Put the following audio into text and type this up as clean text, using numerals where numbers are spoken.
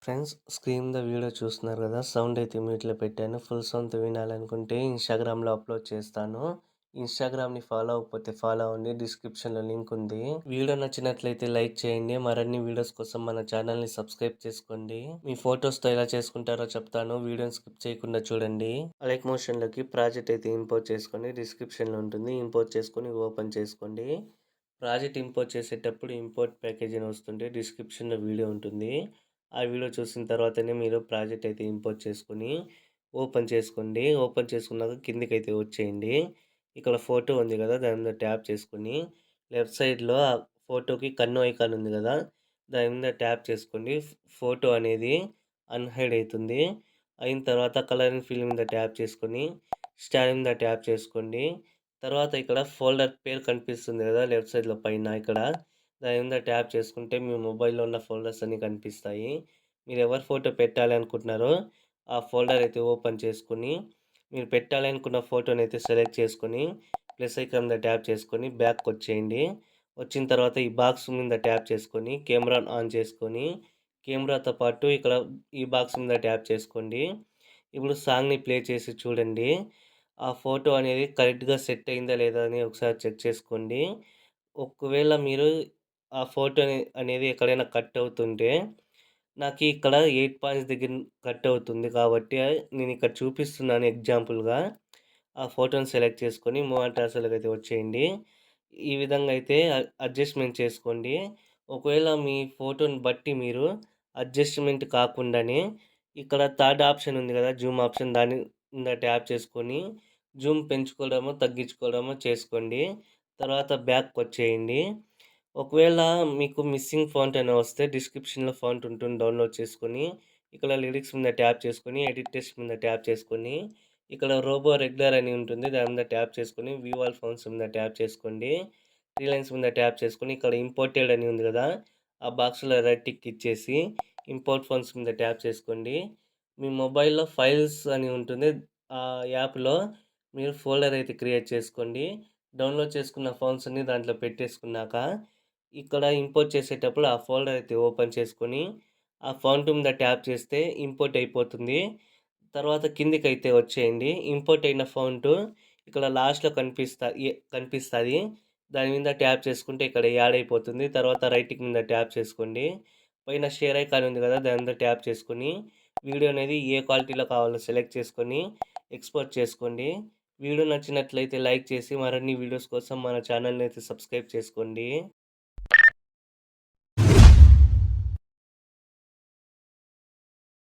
Friends, screen మీద video చూస్తున్నారు కదా! సౌండ్ అయితే మ్యూట్లో పెట్టాను. ఫుల్ సౌండ్‌తో వినాలనుకుంటే ఇన్‌స్టాగ్రామ్‌లో అప్‌లోడ్ చేస్తాను. ఇన్‌స్టాగ్రామ్‌ని ఫాలో అవ్వకపోతే ఫాలో అవ్వండి. డిస్క్రిప్షన్‌లో లింక్ ఉంది. వీడియో నచ్చినట్లయితే లైక్ చేయండి. మరిన్ని వీడియోస్ కోసం మన ఛానల్‌ని సబ్స్క్రైబ్ చేసుకోండి. మీ ఫోటోస్‌తో ఎలా చేసుకుంటారో చెప్తాను. వీడియోని స్కిప్ చేయకుండా చూడండి. లైక్ మోషన్‌లోకి ప్రాజెక్ట్ అయితే ఇంపోర్ట్ చేసుకోండి. డిస్క్రిప్షన్‌లో ఉంటుంది. ఇంపోర్ట్ చేసుకొని ఓపెన్ చేసుకోండి. ప్రాజెక్ట్ ఇంపోర్ట్ చేసేటప్పుడు ఇంపోర్ట్ ప్యాకేజ్ అని వస్తుంటే డిస్క్రిప్షన్‌లో వీడియో ఉంటుంది. ఆ వీడియో చూసిన తర్వాతనే మీరు ప్రాజెక్ట్ అయితే ఇంపోర్ట్ చేసుకొని ఓపెన్ చేసుకోండి. ఓపెన్ చేసుకున్నాక కిందికైతే వచ్చేయండి. ఇక్కడ ఫోటో ఉంది కదా! దాని మీద ట్యాప్ చేసుకొని లెఫ్ట్ సైడ్‌లో ఆ ఫోటోకి కన్ను ఐకాన్ ఉంది కదా! దాని మీద ట్యాప్ చేసుకోండి. ఫోటో అనేది అన్‌హైడ్ అయితుంది. అయిన తర్వాత కలరింగ్ ఫిల్ మీద ట్యాప్ చేసుకొని స్టార్ మీద ట్యాప్ చేసుకోండి. తర్వాత ఇక్కడ ఫోల్డర్ పేరు కనిపిస్తుంది కదా! లెఫ్ట్ సైడ్‌లో పైన ఇక్కడ దాని మీద ట్యాప్ చేసుకుంటే మీ మొబైల్‌లో ఉన్న ఫోల్డర్స్ అన్నీ కనిపిస్తాయి. మీరు ఎవరి ఫోటో పెట్టాలి అనుకుంటున్నారో ఆ ఫోల్డర్ అయితే ఓపెన్ చేసుకొని మీరు పెట్టాలనుకున్న ఫోటోని అయితే సెలెక్ట్ చేసుకొని ప్లస్ ఐకాన్ మీద ట్యాప్ చేసుకొని బ్యాక్‌కి వచ్చేయండి. వచ్చిన తర్వాత ఈ బాక్స్ మీద ట్యాప్ చేసుకొని కెమెరాను ఆన్ చేసుకొని కెమెరాతో పాటు ఇక్కడ ఈ బాక్స్ మీద ట్యాప్ చేసుకోండి. ఇప్పుడు సాంగ్‌ని ప్లే చేసి చూడండి. ఆ ఫోటో అనేది కరెక్ట్‌గా సెట్ అయిందా లేదా అని ఒకసారి చెక్ చేసుకోండి. ఒకవేళ మీరు ఆ ఫోటో అనేది ఎక్కడైనా కట్ అవుతుంటే నాకి ఇక్కడ 8 పాయింట్స్ దగ్గర కట్ అవుతుంది కాబట్టి నేను ఇక్కడ చూపిస్తున్నాను ఎగ్జాంపుల్‌గా. ఆ ఫోటోని సెలెక్ట్ చేసుకొని మూవ్ అండ్ ట్రాన్స్‌ఫర్‌లోకైతే వచ్చేయండి. ఈ విధంగా అయితే అడ్జస్ట్‌మెంట్ చేసుకోండి. ఒకవేళ మీ ఫోటోని బట్టి మీరు అడ్జస్ట్‌మెంట్ కాకుండానే ఇక్కడ థర్డ్ ఆప్షన్ ఉంది కదా! జూమ్ ఆప్షన్ దాని మీద ట్యాప్ చేసుకొని జూమ్ పెంచుకోవడమో, తగ్గించుకోవడమో చేసుకోండి. తర్వాత బ్యాక్‌కొచ్చేయండి. ఒకవేళ మీకు మిస్సింగ్ ఫాంట్ అని వస్తే డిస్క్రిప్షన్‌లో ఫాంట్ ఉంటుంది డౌన్‌లోడ్ చేసుకొని, ఇక్కడ లిరిక్స్ మీద ట్యాప్ చేసుకొని, ఎడిట్ టెక్స్ట్ మీద ట్యాప్ చేసుకొని, ఇక్కడ రోబో రెగ్యులర్ అని ఉంటుంది. దాని మీద ట్యాప్ చేసుకొని, వ్యూ ఆల్ ఫాంట్స్ మీద ట్యాప్ చేసుకోండి. త్రీ లైన్స్ మీద ట్యాప్ చేసుకొని, ఇక్కడ ఇంపోర్టెడ్ అని ఉంది కదా! ఆ బాక్స్‌లో రైట్ టిక్ ఇచ్చేసి, ఇంపోర్ట్ ఫాంట్స్ మీద ట్యాప్ చేసుకోండి. మీ మొబైల్‌లో ఫైల్స్ అని ఉంటుంది. ఆ యాప్‌లో మీరు ఫోల్డర్ అయితే క్రియేట్ చేసుకోండి. డౌన్‌లోడ్ చేసుకున్న ఫాంట్స్ అన్నీ దాంట్లో పెట్టేసుకున్నాక ఇక్కడ ఇంపోర్ట్ చేసేటప్పుడు ఆ ఫోల్డర్ అయితే ఓపెన్ చేసుకొని, ఆ ఫాంట్ మీద ట్యాప్ చేస్తే ఇంపోర్ట్ అయిపోతుంది. తర్వాత కిందికైతే వచ్చేయండి. ఇంపోర్ట్ అయిన ఫాంటు ఇక్కడ లాస్ట్‌లో కనిపిస్తది. దాని మీద ట్యాప్ చేసుకుంటే ఇక్కడ యాడ్ అయిపోతుంది. తర్వాత రైట్ టిక్ మీద ట్యాప్ చేసుకోండి. పైన షేర్ ఐకాన్ ఉంది కదా! దాని మీద ట్యాప్ చేసుకొని, వీడియో అనేది ఏ క్వాలిటీలో కావాలో సెలెక్ట్ చేసుకొని, ఎక్స్‌పోర్ట్ చేసుకోండి. వీడియో నచ్చినట్లయితే లైక్ చేసి మరిన్ని వీడియోస్ కోసం మన ఛానల్‌ని అయితే సబ్స్క్రైబ్ చేసుకోండి.